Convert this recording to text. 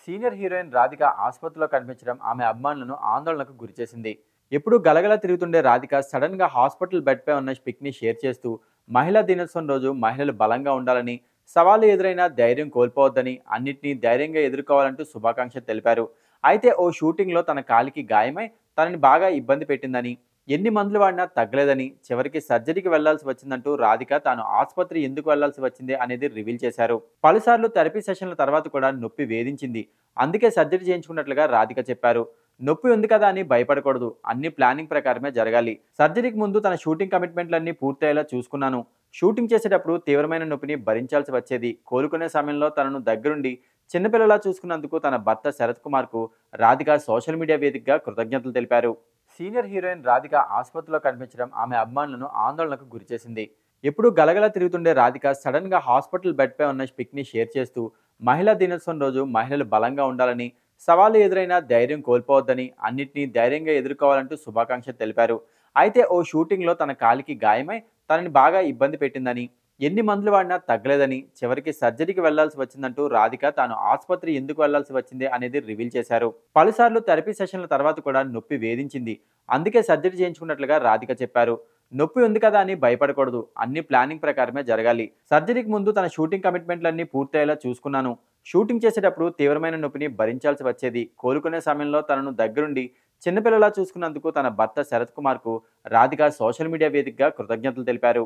Senior heroine Radhika ఆసుపత్రిలో కనిపించడం ఆమె అభిమానులను ఆందోళనకు గురిచేసింది. ఎప్పుడూ గలగలా తిరుగుతుండే రాధిక సడన్ గా హాస్పిటల్ బెడ్పై ఉన్న పిక్ ని షేర్ చేస్తూ మహిళా దినోత్సవం రోజు మహిళలు బలంగా ఉండాలని, సవాలు ఎదురైనా ధైర్యం కోల్పోవద్దని, అన్నిటినీ ధైర్యంగా ఎదుర్కోవాలంటూ శుభాకాంక్షలు తెలిపారు. అయితే ఓ షూటింగ్లో తన కాలికి గాయమై తనని బాగా ఇబ్బంది పెట్టిందని, ఎన్ని మందులు వాడినా తగ్గలేదని, చివరికి సర్జరీకి వెళ్లాల్సి వచ్చిందంటూ రాధిక తాను ఆసుపత్రి ఎందుకు వెళ్లాల్సి వచ్చింది అనేది రివీల్ చేశారు. పలుసార్లు థెరపీ సెషన్ల తర్వాత కూడా నొప్పి వేధించింది. అందుకే సర్జరీ చేయించుకున్నట్లుగా రాధిక చెప్పారు. నొప్పి ఉంది కదా అని భయపడకూడదు. అన్ని ప్లానింగ్ ప్రకారమే జరగాలి. సర్జరీకి ముందు తన షూటింగ్ కమిట్మెంట్లన్నీ పూర్తయ్యేలా చూసుకున్నాను. షూటింగ్ చేసేటప్పుడు తీవ్రమైన నొప్పిని భరించాల్సి వచ్చేది. కోలుకునే సమయంలో తనను దగ్గరుండి చిన్నపిల్లలా చూసుకున్నందుకు తన భర్త శరత్ కుమార్కు రాధిక సోషల్ మీడియా వేదికగా కృతజ్ఞతలు తెలిపారు. సీనియర్ హీరోయిన్ రాధిక ఆసుపత్రిలో కనిపించడం ఆమె అభిమానులను ఆందోళనకు గురిచేసింది. ఎప్పుడూ గలగలా తిరుగుతుండే రాధిక సడన్ గా హాస్పిటల్ బెడ్పై ఉన్న పిక్ ని షేర్ చేస్తూ మహిళా దినోత్సవం రోజు మహిళలు బలంగా ఉండాలని, సవాలు ఎదురైనా ధైర్యం కోల్పోవద్దని, అన్నిటినీ ధైర్యంగా ఎదుర్కోవాలంటూ శుభాకాంక్షలు తెలిపారు. అయితే ఓ షూటింగ్లో తన కాలికి గాయమై తనని బాగా ఇబ్బంది పెట్టిందని, ఎన్ని మందులు వాడినా తగ్గలేదని, చివరికి సర్జరీకి వెళ్లాల్సి వచ్చిందంటూ రాధిక తాను ఆసుపత్రి ఎందుకు వెళ్లాల్సి వచ్చింది అనేది రివీల్ చేశారు. పలుసార్లు థెరపీ సెషన్ల తర్వాత కూడా నొప్పి వేధించింది. అందుకే సర్జరీ చేయించుకున్నట్లుగా రాధిక చెప్పారు. నొప్పి ఉంది కదా అని భయపడకూడదు. అన్ని ప్లానింగ్ ప్రకారమే జరగాలి. సర్జరీకి ముందు తన షూటింగ్ కమిట్మెంట్లన్నీ పూర్తయ్యేలా చూసుకున్నాను. షూటింగ్ చేసేటప్పుడు తీవ్రమైన నొప్పిని భరించాల్సి వచ్చేది. కోలుకునే సమయంలో తనను దగ్గరుండి చిన్నపిల్లలా చూసుకున్నందుకు తన భర్త శరత్ కుమార్కు రాధిక సోషల్ మీడియా వేదికగా కృతజ్ఞతలు తెలిపారు.